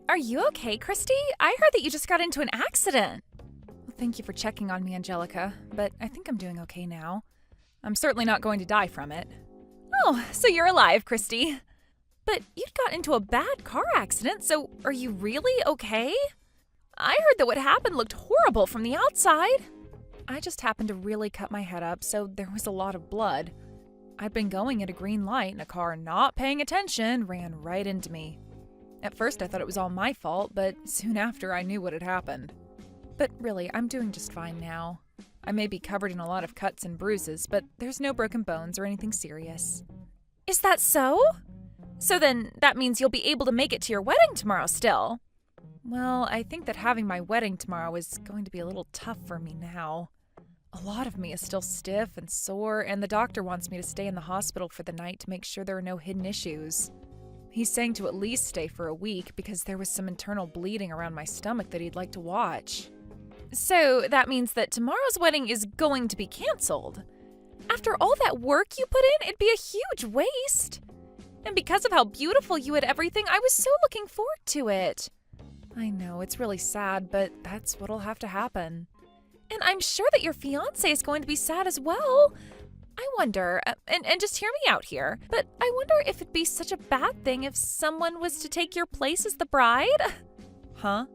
Are you okay, Christy? I heard that you just got into an accident. Well, thank you for checking on me, Angelica, but I think I'm doing okay now. I'm certainly not going to die from it. Oh, so you're alive, Christy. But you got into a bad car accident, so are you really okay? I heard that what happened looked horrible from the outside. I just happened to really cut my head up, so there was a lot of blood. I'd been going at a green light and a car not paying attention ran right into me. At first I thought it was all my fault, but soon after I knew what had happened. But really, I'm doing just fine now. I may be covered in a lot of cuts and bruises, but there's no broken bones or anything serious. Is that so? So then that means you'll be able to make it to your wedding tomorrow still. Well, I think that having my wedding tomorrow is going to be a little tough for me now. A lot of me is still stiff and sore, and the doctor wants me to stay in the hospital for the night to make sure there are no hidden issues. He's saying to at least stay for a week because there was some internal bleeding around my stomach that he'd like to watch. So that means that tomorrow's wedding is going to be canceled. After all that work you put in, it'd be a huge waste. And because of how beautiful you had everything, I was so looking forward to it. I know, it's really sad, but that's what'll have to happen. And I'm sure that your fiancé is going to be sad as well. I wonder, and just hear me out here, but I wonder if it'd be such a bad thing if someone was to take your place as the bride? Huh?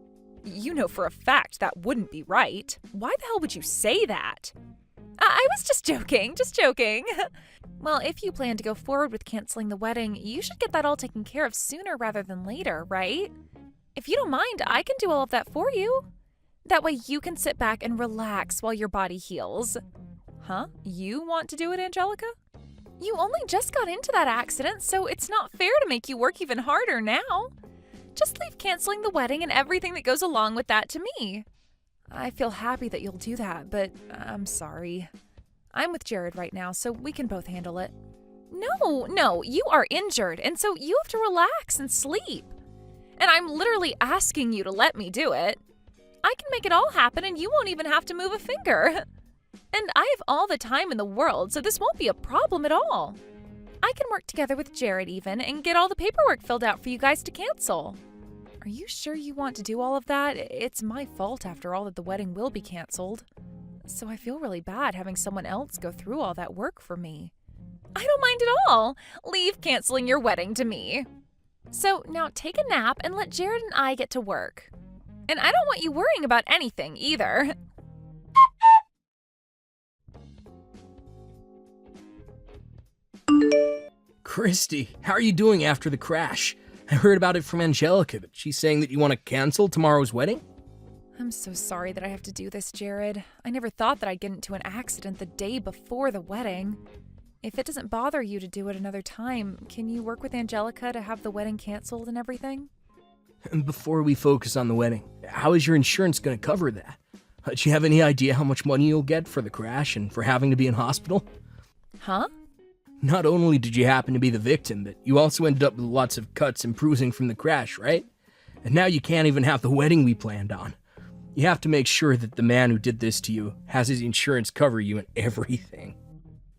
You know for a fact that wouldn't be right. Why the hell would you say that? I was just joking. Well, if you plan to go forward with canceling the wedding, you should get that all taken care of sooner rather than later, right? If you don't mind, I can do all of that for you. That way you can sit back and relax while your body heals. Huh? You want to do it, Angelica? You only just got into that accident, so it's not fair to make you work even harder now. Just leave canceling the wedding and everything that goes along with that to me. I feel happy that you'll do that, but I'm sorry. I'm with Jared right now, so we can both handle it. No, you are injured, and so you have to relax and sleep. And I'm literally asking you to let me do it. I can make it all happen and you won't even have to move a finger. And I have all the time in the world, so this won't be a problem at all. I can work together with Jared even and get all the paperwork filled out for you guys to cancel. Are you sure you want to do all of that? It's my fault after all that the wedding will be canceled. So I feel really bad having someone else go through all that work for me. I don't mind at all. Leave canceling your wedding to me. So now take a nap and let Jared and I get to work. And I don't want you worrying about anything either. Christy, how are you doing after the crash? I heard about it from Angelica, but she's saying that you want to cancel tomorrow's wedding? I'm so sorry that I have to do this, Jared. I never thought that I'd get into an accident the day before the wedding. If it doesn't bother you to do it another time, can you work with Angelica to have the wedding canceled and everything? And before we focus on the wedding, how is your insurance going to cover that? Do you have any idea how much money you'll get for the crash and for having to be in hospital? Huh? Not only did you happen to be the victim, but you also ended up with lots of cuts and bruising from the crash, right? And now you can't even have the wedding we planned on. You have to make sure that the man who did this to you has his insurance cover you and everything.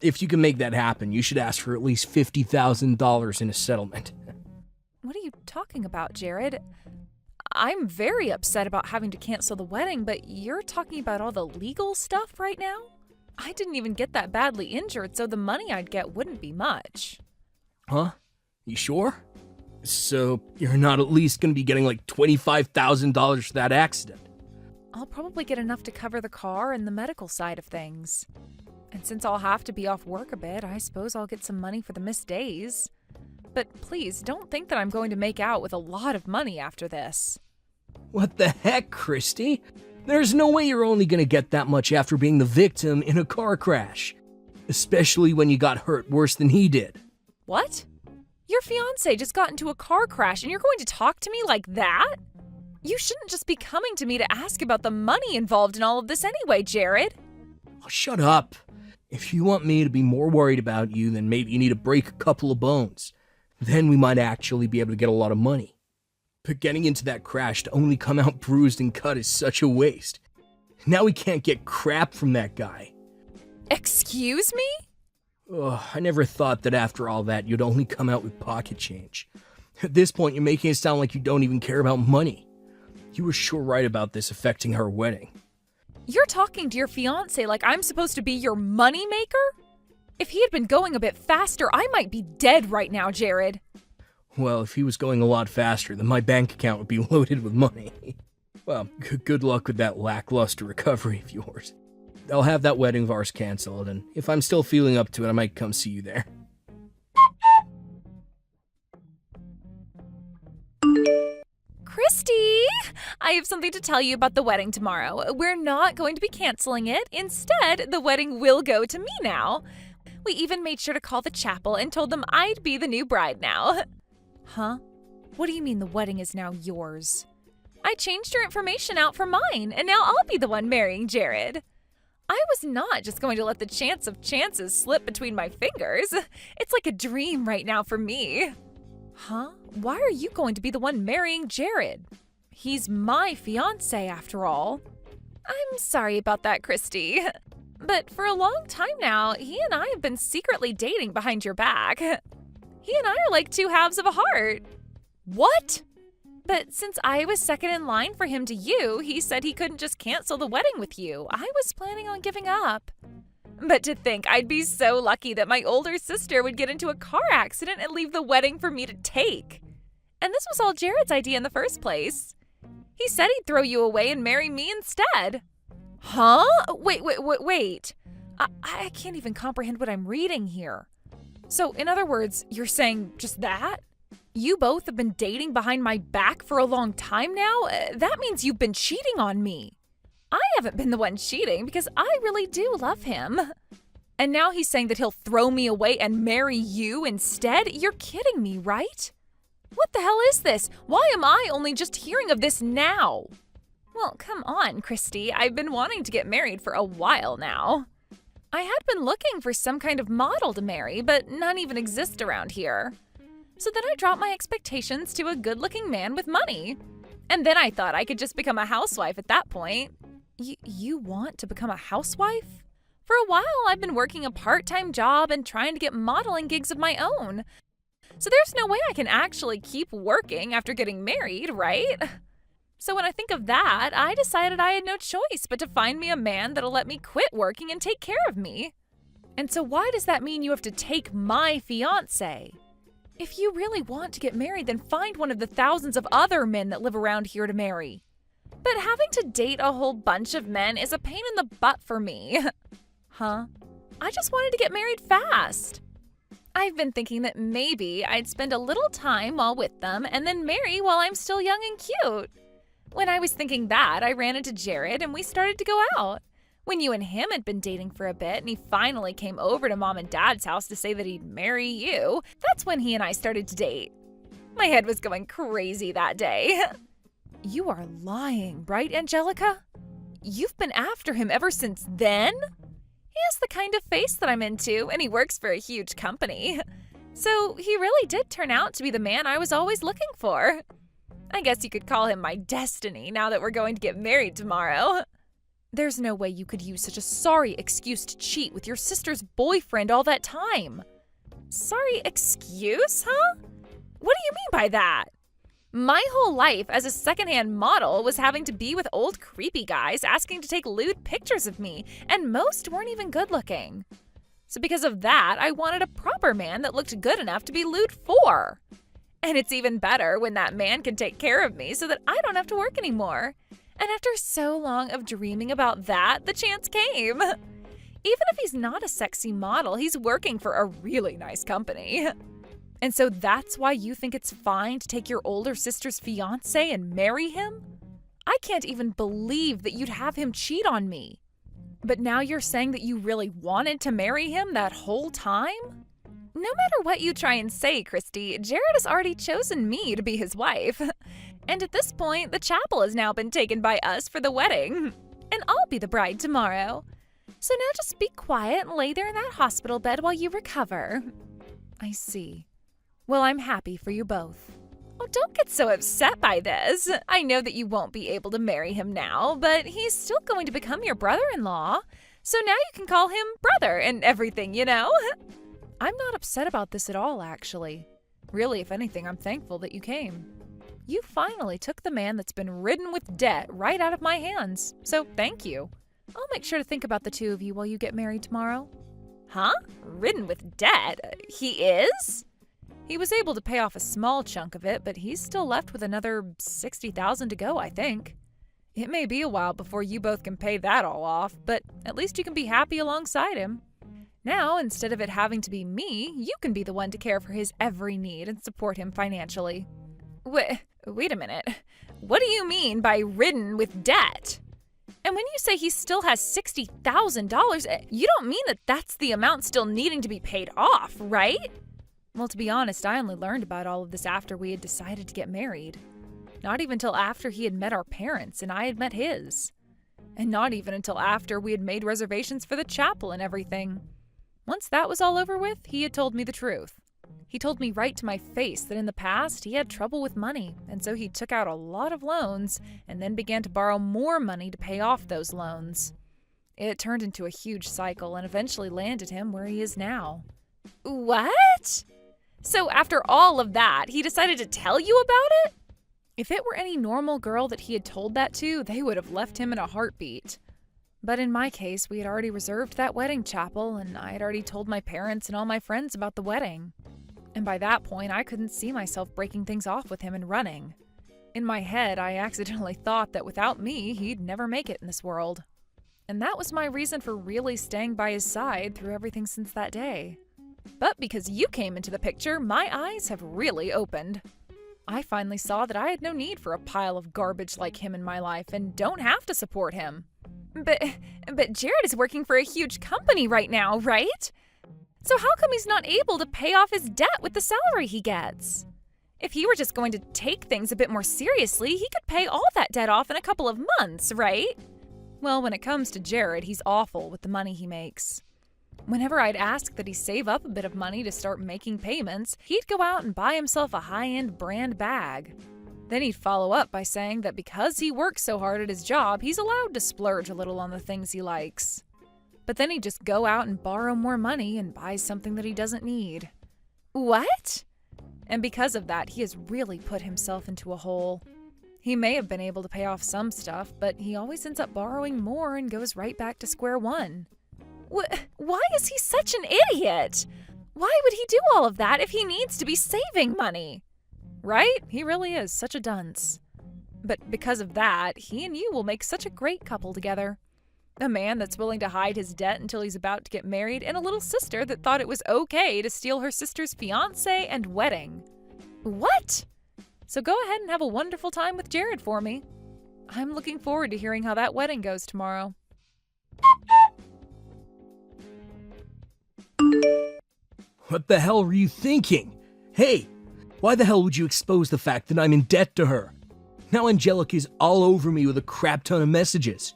If you can make that happen, you should ask for at least $50,000 in a settlement. What are you talking about, Jared? I'm very upset about having to cancel the wedding, but you're talking about all the legal stuff right now? I didn't even get that badly injured, so the money I'd get wouldn't be much. Huh? You sure? So you're not at least going to be getting like $25,000 for that accident? I'll probably get enough to cover the car and the medical side of things. And since I'll have to be off work a bit, I suppose I'll get some money for the missed days. But please, don't think that I'm going to make out with a lot of money after this. What the heck, Christy? There's no way you're only going to get that much after being the victim in a car crash. Especially when you got hurt worse than he did. What? Your fiancé just got into a car crash and you're going to talk to me like that? You shouldn't just be coming to me to ask about the money involved in all of this anyway, Jared. Oh, shut up. If you want me to be more worried about you, then maybe you need to break a couple of bones. Then we might actually be able to get a lot of money. But getting into that crash to only come out bruised and cut is such a waste. Now we can't get crap from that guy. Excuse me? Ugh, I never thought that after all that you'd only come out with pocket change. At this point, you're making it sound like you don't even care about money. You were sure right about this affecting our wedding. You're talking to your fiancé like I'm supposed to be your money maker? If he had been going a bit faster, I might be dead right now, Jared. Well, if he was going a lot faster, then my bank account would be loaded with money. Well, good luck with that lackluster recovery of yours. I'll have that wedding of ours canceled, and if I'm still feeling up to it, I might come see you there. Christy, I have something to tell you about the wedding tomorrow. We're not going to be canceling it. Instead, the wedding will go to me now. We even made sure to call the chapel and told them I'd be the new bride now. Huh? What do you mean the wedding is now yours? I changed your information out for mine, and now I'll be the one marrying Jared. I was not just going to let the chance of chances slip between my fingers. It's like a dream right now for me. Huh? Why are you going to be the one marrying Jared? He's my fiancé, after all. I'm sorry about that, Christy. But for a long time now, he and I have been secretly dating behind your back. He and I are like two halves of a heart. What? But since I was second in line for him to you, he said he couldn't just cancel the wedding with you. I was planning on giving up. But to think I'd be so lucky that my older sister would get into a car accident and leave the wedding for me to take. And this was all Jared's idea in the first place. He said he'd throw you away and marry me instead. Huh? Wait. I can't even comprehend what I'm reading here. So, in other words, you're saying just that? You both have been dating behind my back for a long time now? That means you've been cheating on me. I haven't been the one cheating because I really do love him. And now he's saying that he'll throw me away and marry you instead? You're kidding me, right? What the hell is this? Why am I only just hearing of this now? Well, come on, Christy. I've been wanting to get married for a while now. I had been looking for some kind of model to marry, but none even exist around here. So then I dropped my expectations to a good-looking man with money. And then I thought I could just become a housewife at that point. You want to become a housewife? For a while, I've been working a part-time job and trying to get modeling gigs of my own. So there's no way I can actually keep working after getting married, right? So when I think of that, I decided I had no choice but to find me a man that'll let me quit working and take care of me. And so why does that mean you have to take my fiancé? If you really want to get married, then find one of the thousands of other men that live around here to marry. But having to date a whole bunch of men is a pain in the butt for me. Huh? I just wanted to get married fast. I've been thinking that maybe I'd spend a little time while with them and then marry while I'm still young and cute. When I was thinking that, I ran into Jared and we started to go out. When you and him had been dating for a bit and he finally came over to Mom and Dad's house to say that he'd marry you, that's when he and I started to date. My head was going crazy that day. You are lying, right, Angelica? You've been after him ever since then? He has the kind of face that I'm into, and he works for a huge company. So he really did turn out to be the man I was always looking for. I guess you could call him my destiny now that we're going to get married tomorrow. There's no way you could use such a sorry excuse to cheat with your sister's boyfriend all that time. Sorry excuse, huh? What do you mean by that? My whole life as a secondhand model was having to be with old creepy guys asking to take lewd pictures of me, and most weren't even good looking. So because of that, I wanted a proper man that looked good enough to be lewd for. And it's even better when that man can take care of me so that I don't have to work anymore. And after so long of dreaming about that, the chance came. Even if he's not a sexy model, he's working for a really nice company. And so that's why you think it's fine to take your older sister's fiancé and marry him? I can't even believe that you'd have him cheat on me. But now you're saying that you really wanted to marry him that whole time? No matter what you try and say, Christy, Jared has already chosen me to be his wife. And at this point, the chapel has now been taken by us for the wedding. And I'll be the bride tomorrow. So now just be quiet and lay there in that hospital bed while you recover. I see. Well, I'm happy for you both. Oh, don't get so upset by this. I know that you won't be able to marry him now, but he's still going to become your brother-in-law. So now you can call him brother and everything, you know? I'm not upset about this at all, actually. Really, if anything, I'm thankful that you came. You finally took the man that's been ridden with debt right out of my hands, so thank you. I'll make sure to think about the two of you while you get married tomorrow. Huh? Ridden with debt? He is? He was able to pay off a small chunk of it, but he's still left with another $60,000 to go, I think. It may be a while before you both can pay that all off, but at least you can be happy alongside him. Now, instead of it having to be me, you can be the one to care for his every need and support him financially. Wait a minute. What do you mean by ridden with debt? And when you say he still has $60,000, you don't mean that that's the amount still needing to be paid off, right? Well, to be honest, I only learned about all of this after we had decided to get married. Not even till after he had met our parents and I had met his. And not even until after we had made reservations for the chapel and everything. Once that was all over with, he had told me the truth. He told me right to my face that in the past he had trouble with money, and so he took out a lot of loans and then began to borrow more money to pay off those loans. It turned into a huge cycle and eventually landed him where he is now. What? So after all of that, he decided to tell you about it? If it were any normal girl that he had told that to, they would have left him in a heartbeat. But in my case, we had already reserved that wedding chapel, and I had already told my parents and all my friends about the wedding. And by that point, I couldn't see myself breaking things off with him and running. In my head, I accidentally thought that without me, he'd never make it in this world. And that was my reason for really staying by his side through everything since that day. But because you came into the picture, my eyes have really opened. I finally saw that I had no need for a pile of garbage like him in my life and don't have to support him. But Jared is working for a huge company right now, right? So how come he's not able to pay off his debt with the salary he gets? If he were just going to take things a bit more seriously, he could pay all that debt off in a couple of months, right? Well, when it comes to Jared, he's awful with the money he makes. Whenever I'd ask that he save up a bit of money to start making payments, he'd go out and buy himself a high-end brand bag. Then he'd follow up by saying that because he works so hard at his job, he's allowed to splurge a little on the things he likes. But then he'd just go out and borrow more money and buy something that he doesn't need. What? And because of that, he has really put himself into a hole. He may have been able to pay off some stuff, but he always ends up borrowing more and goes right back to square one. Why is he such an idiot? Why would he do all of that if he needs to be saving money? Right? He really is such a dunce. But because of that, he and you will make such a great couple together. A man that's willing to hide his debt until he's about to get married, and a little sister that thought it was okay to steal her sister's fiancé and wedding. What? So go ahead and have a wonderful time with Jared for me. I'm looking forward to hearing how that wedding goes tomorrow. What the hell were you thinking? Hey, why the hell would you expose the fact that I'm in debt to her? Now Angelica's all over me with a crap ton of messages.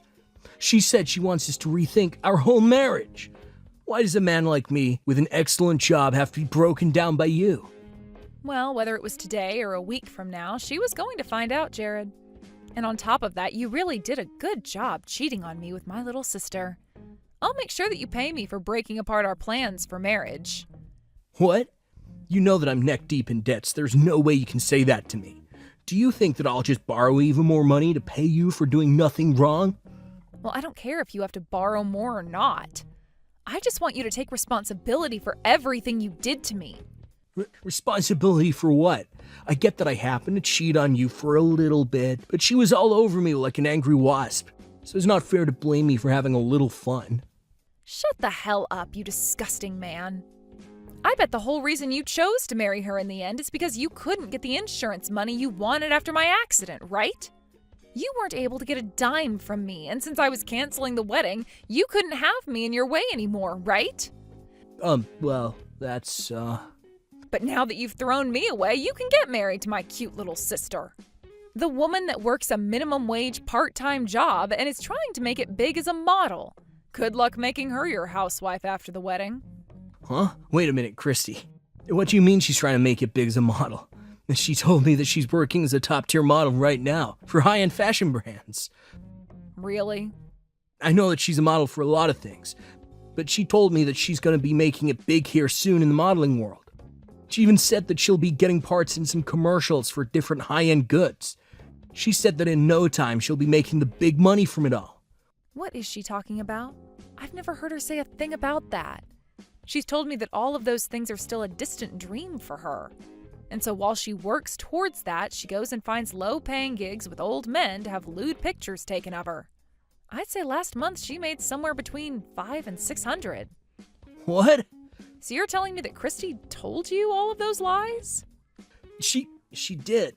She said she wants us to rethink our whole marriage. Why does a man like me, with an excellent job, have to be broken down by you? Well, whether it was today or a week from now, she was going to find out, Jared. And on top of that, you really did a good job cheating on me with my little sister. I'll make sure that you pay me for breaking apart our plans for marriage. What? You know that I'm neck deep in debts. There's no way you can say that to me. Do you think that I'll just borrow even more money to pay you for doing nothing wrong? Well, I don't care if you have to borrow more or not. I just want you to take responsibility for everything you did to me. Responsibility for what? I get that I happened to cheat on you for a little bit, but she was all over me like an angry wasp. So it's not fair to blame me for having a little fun. Shut the hell up, you disgusting man. I bet the whole reason you chose to marry her in the end is because you couldn't get the insurance money you wanted after my accident, right? You weren't able to get a dime from me, and since I was canceling the wedding, you couldn't have me in your way anymore, right? Well, that's, But now that you've thrown me away, you can get married to my cute little sister. The woman that works a minimum wage part-time job and is trying to make it big as a model. Good luck making her your housewife after the wedding. Huh? Wait a minute, Christy. What do you mean she's trying to make it big as a model? She told me that she's working as a top-tier model right now for high-end fashion brands. Really? I know that she's a model for a lot of things, but she told me that she's going to be making it big here soon in the modeling world. She even said that she'll be getting parts in some commercials for different high-end goods. She said that in no time she'll be making the big money from it all. What is she talking about? I've never heard her say a thing about that. She's told me that all of those things are still a distant dream for her. And so while she works towards that, she goes and finds low-paying gigs with old men to have lewd pictures taken of her. I'd say last month she made somewhere between $500 and $600. What? So you're telling me that Christy told you all of those lies? She did.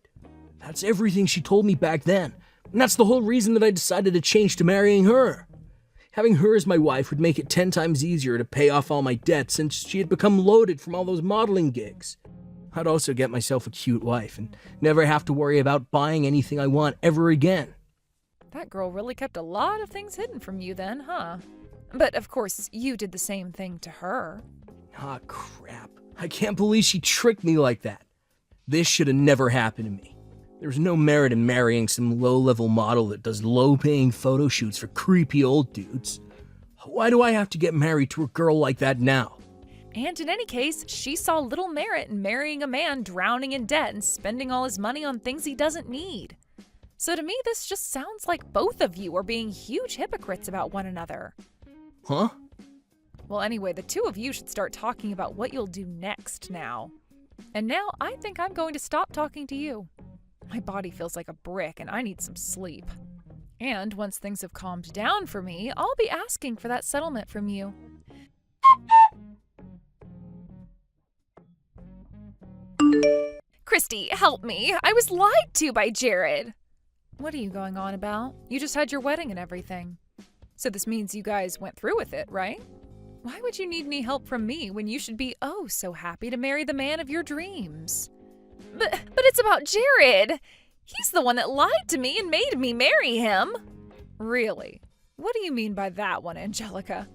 That's everything she told me back then. And that's the whole reason that I decided to change to marrying her. Having her as my wife would make it 10 times easier to pay off all my debts since she had become loaded from all those modeling gigs. I'd also get myself a cute wife and never have to worry about buying anything I want ever again. That girl really kept a lot of things hidden from you then, huh? But of course, you did the same thing to her. Ah, crap. I can't believe she tricked me like that. This should have never happened to me. There's no merit in marrying some low-level model that does low-paying photo shoots for creepy old dudes. Why do I have to get married to a girl like that now? And in any case, she saw little merit in marrying a man drowning in debt and spending all his money on things he doesn't need. So to me, this just sounds like both of you are being huge hypocrites about one another. Huh? Well, anyway, the two of you should start talking about what you'll do next now. And now I think I'm going to stop talking to you. My body feels like a brick and I need some sleep. And once things have calmed down for me, I'll be asking for that settlement from you. Christy, help me. I was lied to by Jared. What are you going on about? You just had your wedding and everything. So this means you guys went through with it, right? Why would you need any help from me when you should be oh so happy to marry the man of your dreams? But it's about Jared. He's the one that lied to me and made me marry him. Really? What do you mean by that one, Angelica?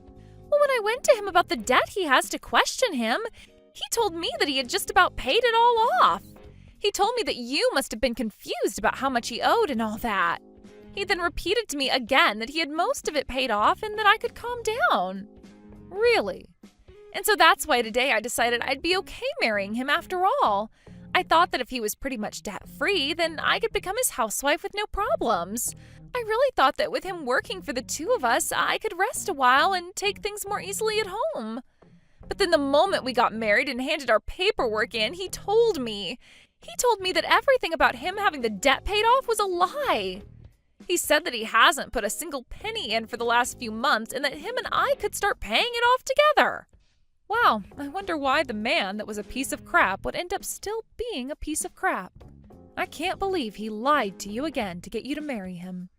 Well, when I went to him about the debt he has to question him, he told me that he had just about paid it all off. He told me that you must have been confused about how much he owed and all that. He then repeated to me again that he had most of it paid off and that I could calm down. Really? And so that's why today I decided I'd be okay marrying him after all. I thought that if he was pretty much debt-free, then I could become his housewife with no problems. I really thought that with him working for the two of us, I could rest a while and take things more easily at home. But then the moment we got married and handed our paperwork in, he told me that everything about him having the debt paid off was a lie. He said that he hasn't put a single penny in for the last few months and that him and I could start paying it off together. Wow, I wonder why the man that was a piece of crap would end up still being a piece of crap. I can't believe he lied to you again to get you to marry him.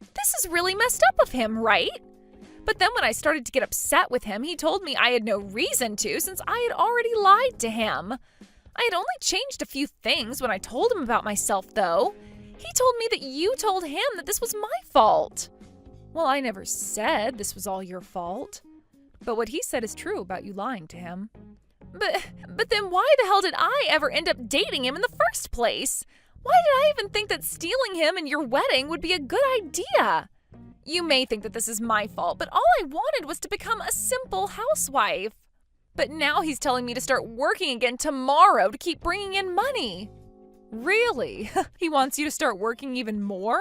This is really messed up of him, right? But then when I started to get upset with him, he told me I had no reason to since I had already lied to him. I had only changed a few things when I told him about myself, though. He told me that you told him that this was my fault. Well, I never said this was all your fault. But what he said is true about you lying to him. But then why the hell did I ever end up dating him in the first place? Why did I even think that stealing him and your wedding would be a good idea? You may think that this is my fault, but all I wanted was to become a simple housewife. But now he's telling me to start working again tomorrow to keep bringing in money. Really? He wants you to start working even more?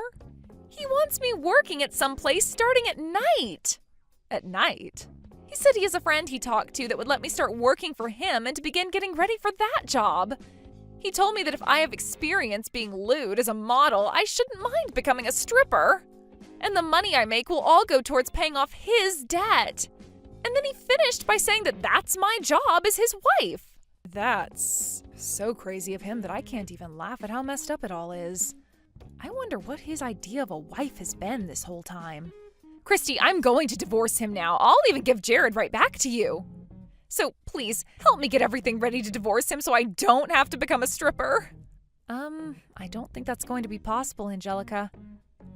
He wants me working at some place starting at night. At night? He said he has a friend he talked to that would let me start working for him and to begin getting ready for that job. He told me that if I have experience being lewd as a model, I shouldn't mind becoming a stripper. And the money I make will all go towards paying off his debt. And then he finished by saying that that's my job as his wife. That's so crazy of him that I can't even laugh at how messed up it all is. I wonder what his idea of a wife has been this whole time. Christy, I'm going to divorce him now. I'll even give Jared right back to you. So please, help me get everything ready to divorce him so I don't have to become a stripper. I don't think that's going to be possible, Angelica.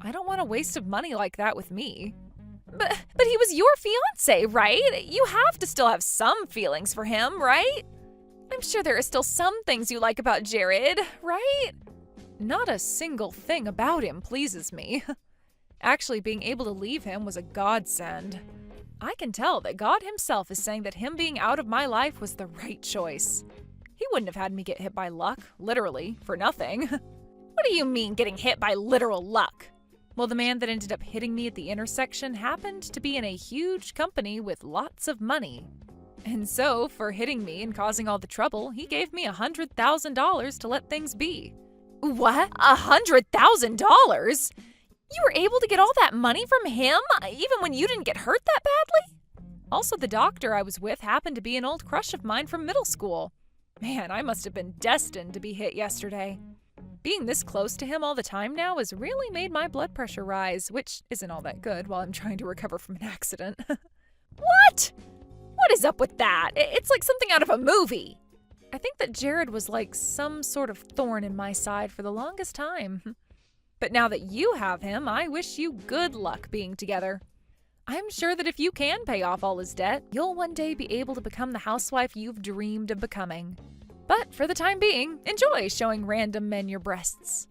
I don't want a waste of money like that with me. But he was your fiancé, right? You have to still have some feelings for him, right? I'm sure there are still some things you like about Jared, right? Not a single thing about him pleases me. Actually, being able to leave him was a godsend. I can tell that God himself is saying that him being out of my life was the right choice. He wouldn't have had me get hit by luck, literally, for nothing. What do you mean, getting hit by literal luck? Well, the man that ended up hitting me at the intersection happened to be in a huge company with lots of money. And so, for hitting me and causing all the trouble, he gave me $100,000 to let things be. What? $100,000? You were able to get all that money from him, even when you didn't get hurt that badly? Also, the doctor I was with happened to be an old crush of mine from middle school. Man, I must have been destined to be hit yesterday. Being this close to him all the time now has really made my blood pressure rise, which isn't all that good while I'm trying to recover from an accident. What? What is up with that? It's like something out of a movie. I think that Jared was like some sort of thorn in my side for the longest time. But now that you have him, I wish you good luck being together. I'm sure that if you can pay off all his debt, you'll one day be able to become the housewife you've dreamed of becoming. But for the time being, enjoy showing random men your breasts.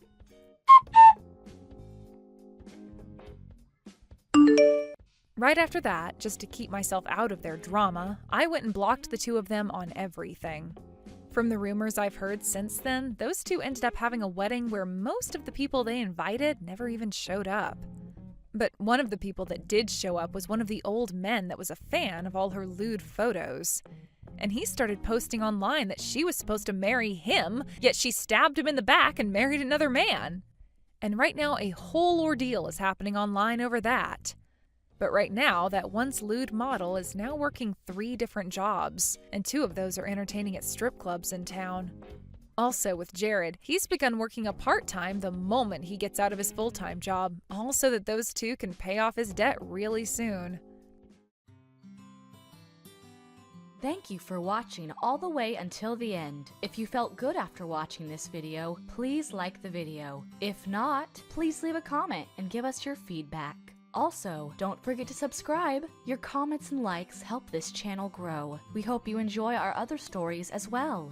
Right after that, just to keep myself out of their drama, I went and blocked the two of them on everything. From the rumors I've heard since then, those two ended up having a wedding where most of the people they invited never even showed up. But one of the people that did show up was one of the old men that was a fan of all her lewd photos. And he started posting online that she was supposed to marry him, yet she stabbed him in the back and married another man. And right now, a whole ordeal is happening online over that. But right now, that once lewd model is now working 3 different jobs, and 2 of those are entertaining at strip clubs in town. Also with Jared, he's begun working a part-time the moment he gets out of his full-time job, all so that those 2 can pay off his debt really soon. Thank you for watching all the way until the end. If you felt good after watching this video, please like the video. If not, please leave a comment and give us your feedback. Also, don't forget to subscribe. Your comments and likes help this channel grow. We hope you enjoy our other stories as well.